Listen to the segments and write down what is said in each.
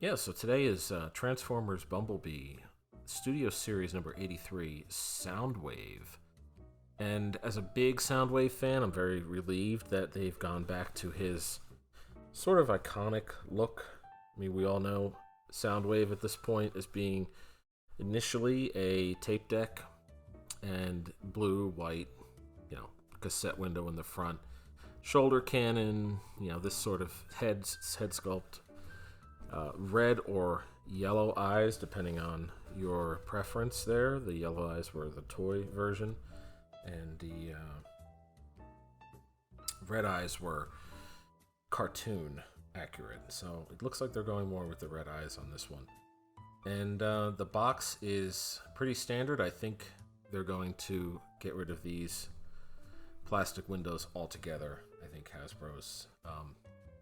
Yeah, so today is Transformers Bumblebee Studio Series number 83, Soundwave. And as a big Soundwave fan, I'm very relieved that they've gone back to his sort of iconic look. I mean, we all know Soundwave at this point as being initially a tape deck and blue, white, cassette window in the front, shoulder cannon, this sort of head sculpt. Red or yellow eyes, depending on your preference there. The yellow eyes were the toy version, and the red eyes were cartoon accurate. So it looks like they're going more with the red eyes on this one. And the box is pretty standard. I think they're going to get rid of these plastic windows altogether. I think Hasbro's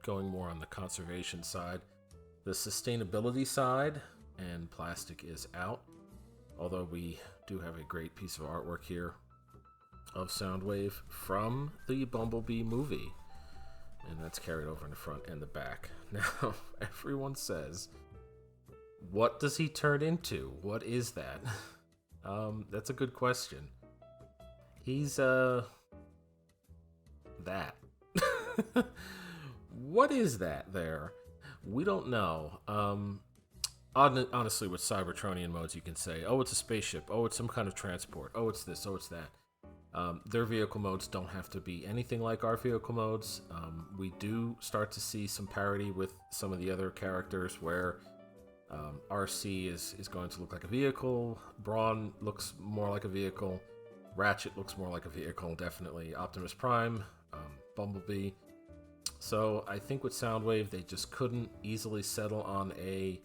going more on the conservation side. The sustainability side and plastic is out, although we do have a great piece of artwork here of Soundwave from the Bumblebee movie, and that's carried over in the front and the back. Now, everyone says, what does he turn into? What is that? That's a good question. He's, that. What is that there? We don't know. Honestly, with Cybertronian modes, you can say, oh, it's a spaceship. Oh, it's some kind of transport. Oh, it's this. Oh, it's that. Their vehicle modes don't have to be anything like our vehicle modes. We do start to see some parity with some of the other characters where RC is going to look like a vehicle. Brawn looks more like a vehicle. Ratchet looks more like a vehicle, definitely. Optimus Prime, Bumblebee. So I think with Soundwave, they just couldn't easily settle on a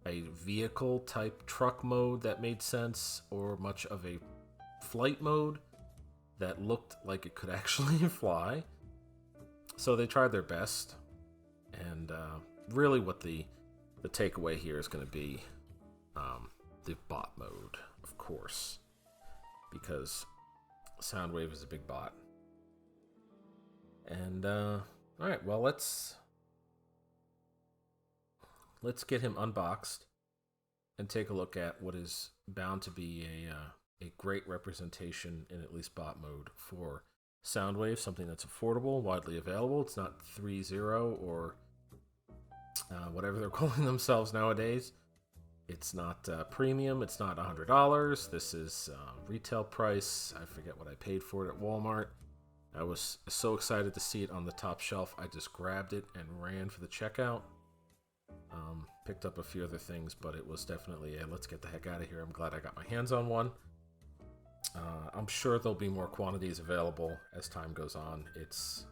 vehicle type truck mode that made sense, or much of a flight mode that looked like it could actually fly. So they tried their best, and really what the takeaway here is going to be the bot mode, of course, because Soundwave is a big bot. And all right, well, let's get him unboxed and take a look at what is bound to be a great representation in at least bot mode for Soundwave, something that's affordable, widely available. It's not 3.0 or whatever they're calling themselves nowadays. It's not premium. It's not $100. This is retail price. I forget what I paid for it at Walmart. I was so excited to see it on the top shelf, I just grabbed it and ran for the checkout. Picked up a few other things, but it was definitely a let's get the heck out of here. I'm glad I got my hands on one. I'm sure there'll be more quantities available as time goes on. It's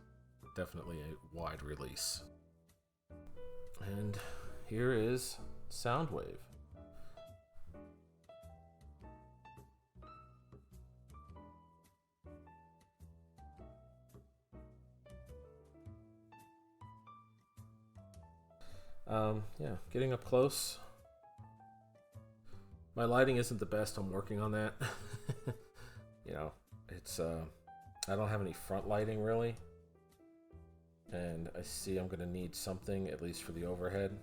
definitely a wide release. And here is Soundwave. Yeah, getting up close. My lighting isn't the best. I'm working on that. It's I don't have any front lighting really, and I see I'm gonna need something at least for the overhead,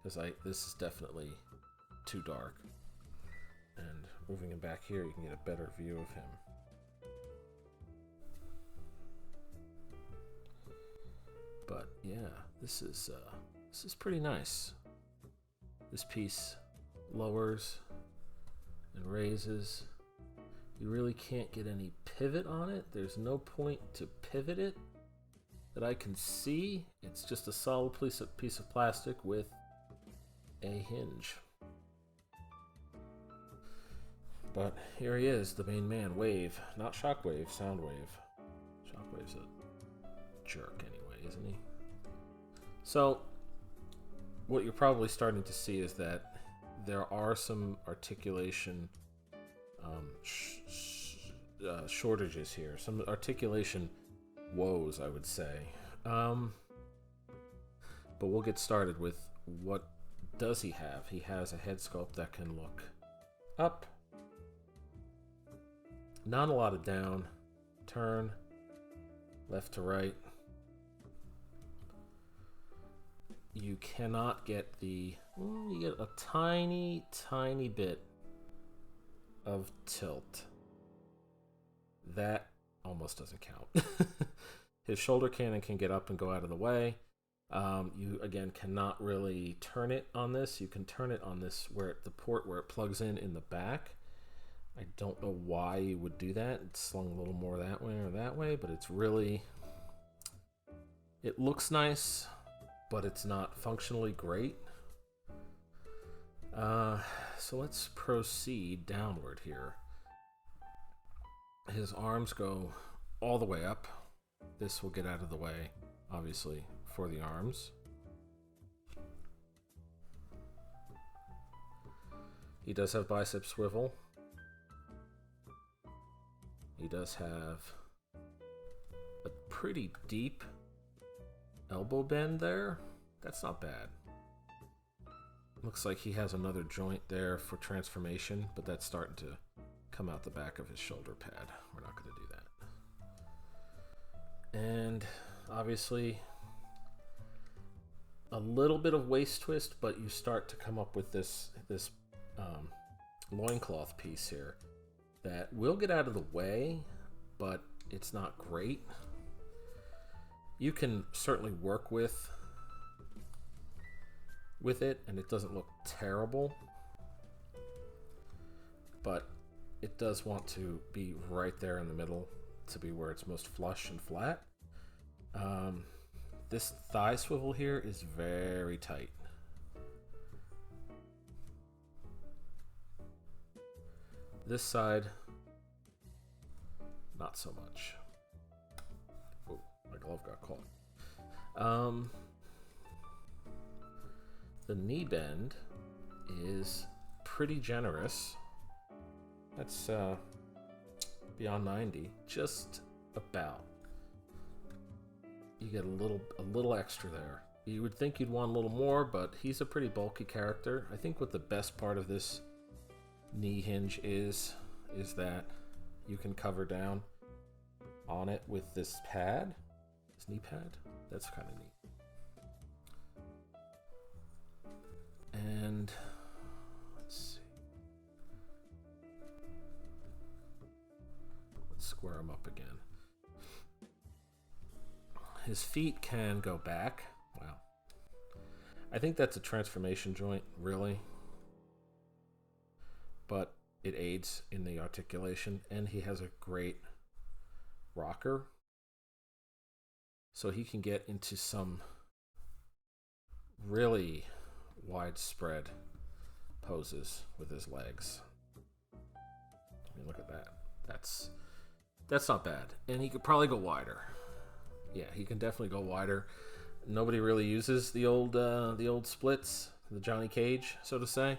because this is definitely too dark. And moving him back here, you can get a better view of him. But yeah, this is pretty nice. This piece lowers and raises. You really can't get any pivot on it. There's no point to pivot it that I can see. It's just a solid piece of plastic with a hinge. But here he is, the main man, Wave. Not Shockwave, Soundwave. Shockwave's a jerk anyway, isn't he? So, what you're probably starting to see is that there are some articulation shortages here. Some articulation woes, I would say. But we'll get started with what does he have. He has a head sculpt that can look up. Not a lot of down. Turn. Left to right. you cannot get the... you get a tiny, tiny bit of tilt. That almost doesn't count. His shoulder cannon can get up and go out of the way. You, again, cannot really turn it on this. You can turn it on this, where the port where it plugs in the back. I don't know why you would do that. It's slung a little more that way or that way, but it's really... it looks nice, but it's not functionally great. So let's proceed downward here. His arms go all the way up. This will get out of the way, obviously, for the arms. He does have bicep swivel. He does have a pretty deep elbow bend there. That's not bad. Looks like he has another joint there for transformation, but that's starting to come out the back of his shoulder pad. We're not going to do that. And obviously a little bit of waist twist, but you start to come up with this loincloth piece here that will get out of the way, but it's not great. You can certainly work with it, and it doesn't look terrible, but it does want to be right there in the middle to be where it's most flush and flat. This thigh swivel here is very tight. This side, not so much. Oh, my glove got caught. The knee bend is pretty generous. That's beyond 90, just about. You get a little extra there. You would think you'd want a little more, but he's a pretty bulky character. I think what the best part of this knee hinge is that you can cover down on it with this pad, this knee pad. That's kind of neat. And let's see. Let's square him up again. His feet can go back. Wow. I think that's a transformation joint, really. But it aids in the articulation, and he has a great rocker. So he can get into some really widespread poses with his legs. I mean, look at that. That's not bad. And he could probably go wider. Yeah, he can definitely go wider. Nobody really uses the old splits, the Johnny Cage, so to say.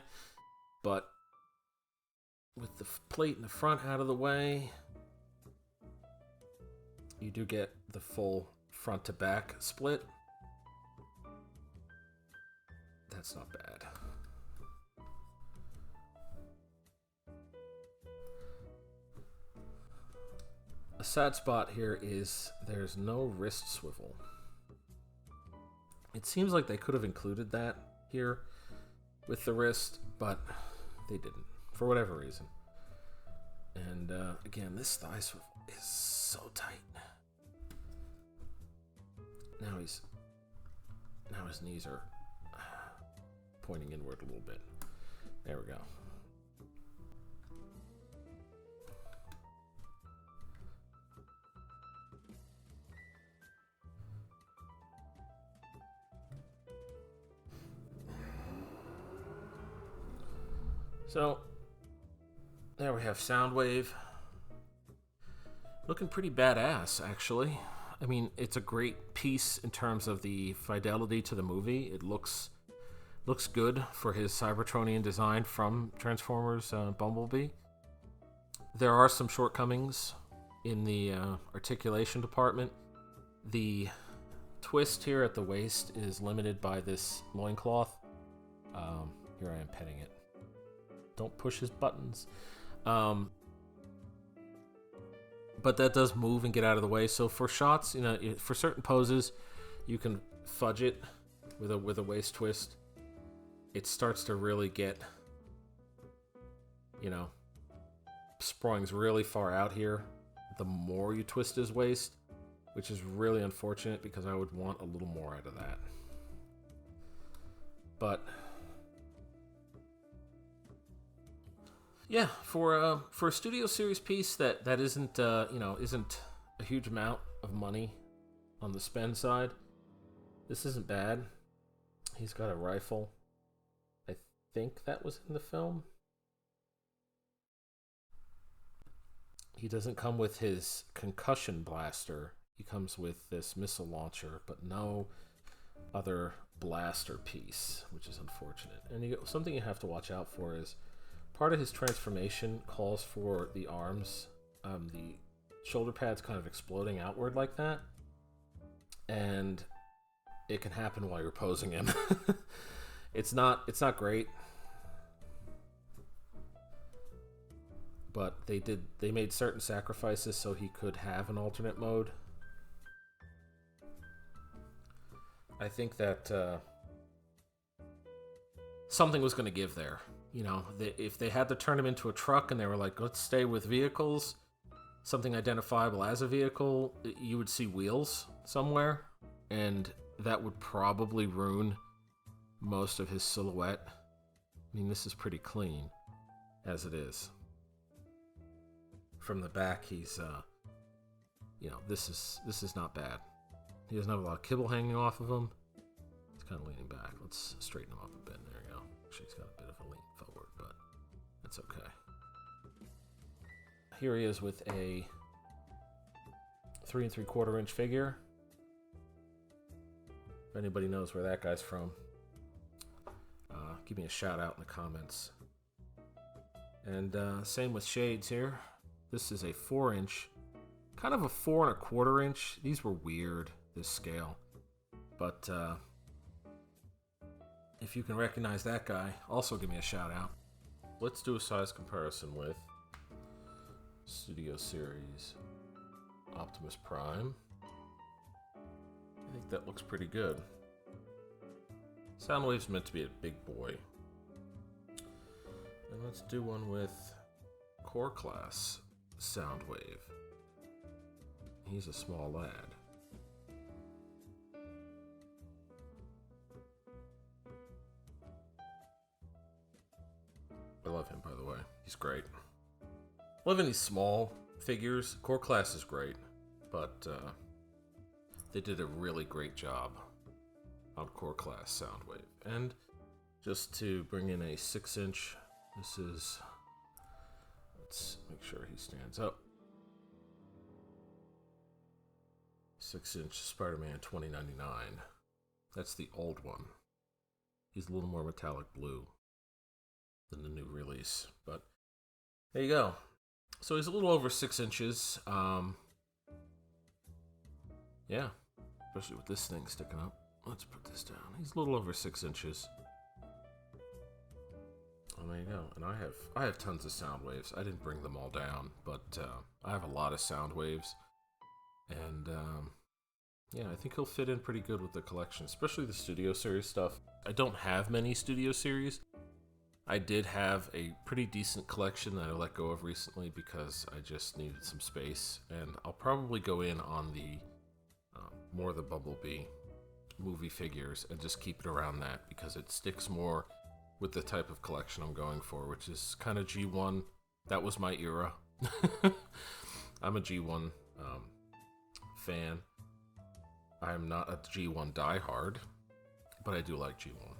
But with the plate in the front out of the way, you do get the full front to back split. That's not bad. A sad spot here is there's no wrist swivel. It seems like they could have included that here with the wrist, but they didn't, for whatever reason. And again, this thigh swivel is so tight. Now his knees are pointing inward a little bit. There we go. So there we have Soundwave. Looking pretty badass, actually. I mean, it's a great piece in terms of the fidelity to the movie. It looks good for his Cybertronian design from Transformers Bumblebee. There are some shortcomings in the articulation department. The twist here at the waist is limited by this loincloth. Here I am petting it. Don't push his buttons. But that does move and get out of the way. So for shots, for certain poses, you can fudge it with a waist twist, it starts to really get, you know, springs really far out here the more you twist his waist, which is really unfortunate because I would want a little more out of that. But yeah, for a studio series piece that isn't isn't a huge amount of money on the spend side, this isn't bad. He's got a rifle. I think that was in the film. He doesn't come with his concussion blaster. He comes with this missile launcher, but no other blaster piece, which is unfortunate. And something you have to watch out for is part of his transformation calls for the arms, the shoulder pads kind of exploding outward like that. And it can happen while you're posing him. It's not great. But they made certain sacrifices so he could have an alternate mode. I think that something was going to give there. You know, if they had to turn him into a truck and they were like, let's stay with vehicles, something identifiable as a vehicle, you would see wheels somewhere, and that would probably ruin most of his silhouette. I mean, this is pretty clean as it is. From the back, he's, this is not bad. He doesn't have a lot of kibble hanging off of him. He's kind of leaning back. Let's straighten him up a bit. There you go. Actually, he's got a bit of a lean forward, but that's okay. Here he is with a 3 3/4 inch figure. If anybody knows where that guy's from, give me a shout out in the comments. And same with shades here. This is a 4 inch, kind of a 4 1/4 inch. These were weird, this scale. But if you can recognize that guy, also give me a shout out. Let's do a size comparison with Studio Series Optimus Prime. I think that looks pretty good. Soundwave's meant to be a big boy. And let's do one with Core Class Soundwave. He's a small lad. I love him, by the way. He's great. Loving these small figures. Core Class is great, but they did a really great job on Core Class Soundwave. And just to bring in a 6 inch, this is, let's make sure he stands up. 6 inch Spider-Man 2099. That's the old one. He's a little more metallic blue than the new release, but there you go. So he's a little over 6 inches. Yeah, especially with this thing sticking up. Let's put this down. He's a little over 6 inches. And there you go. And I have tons of sound waves. I didn't bring them all down, but I have a lot of sound waves. And yeah, I think he'll fit in pretty good with the collection, especially the Studio Series stuff. I don't have many Studio Series. I did have a pretty decent collection that I let go of recently because I just needed some space. And I'll probably go in on the more the Bumblebee movie figures and just keep it around that because it sticks more with the type of collection I'm going for, which is kind of G1. That was my era. I'm a G1 fan. I'm not a G1 diehard, but I do like G1.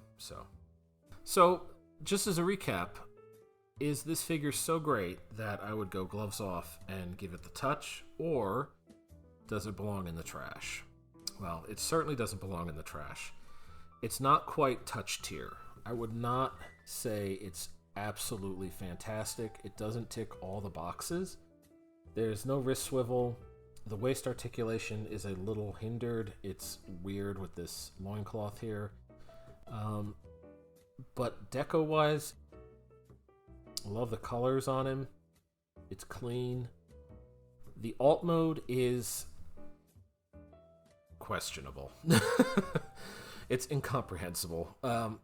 So just as a recap, is this figure so great that I would go gloves off and give it the touch, or does it belong in the trash? Well, it certainly doesn't belong in the trash. It's not quite touch tier. I would not say it's absolutely fantastic. It doesn't tick all the boxes. There's no wrist swivel. The waist articulation is a little hindered. It's weird with this loincloth here. But deco-wise, I love the colors on him. It's clean. The alt mode is questionable. It's incomprehensible. I'm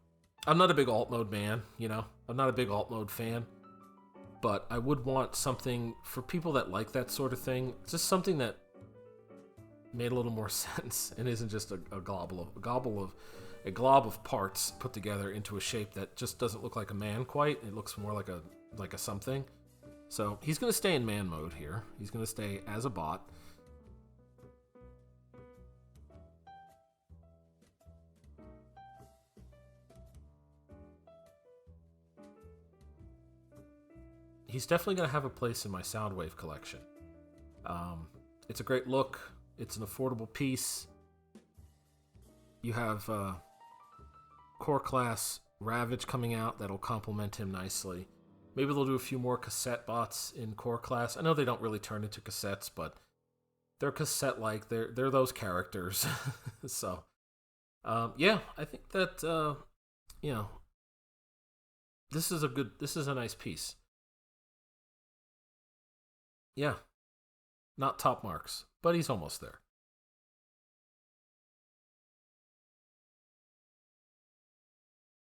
not a big alt mode man, you know. I'm not a big alt mode fan, but I would want something for people that like that sort of thing. Just something that made a little more sense and isn't just a glob of parts put together into a shape that just doesn't look like a man quite. It looks more like a something. So he's going to stay in man mode here. He's going to stay as a bot. He's definitely going to have a place in my Soundwave collection. It's a great look. It's an affordable piece. You have core class Ravage coming out that'll complement him nicely. Maybe they'll do a few more cassette bots in core class. I know they don't really turn into cassettes, but they're cassette-like. They're those characters. So, yeah, I think that this is a nice piece. Yeah, not top marks, but he's almost there.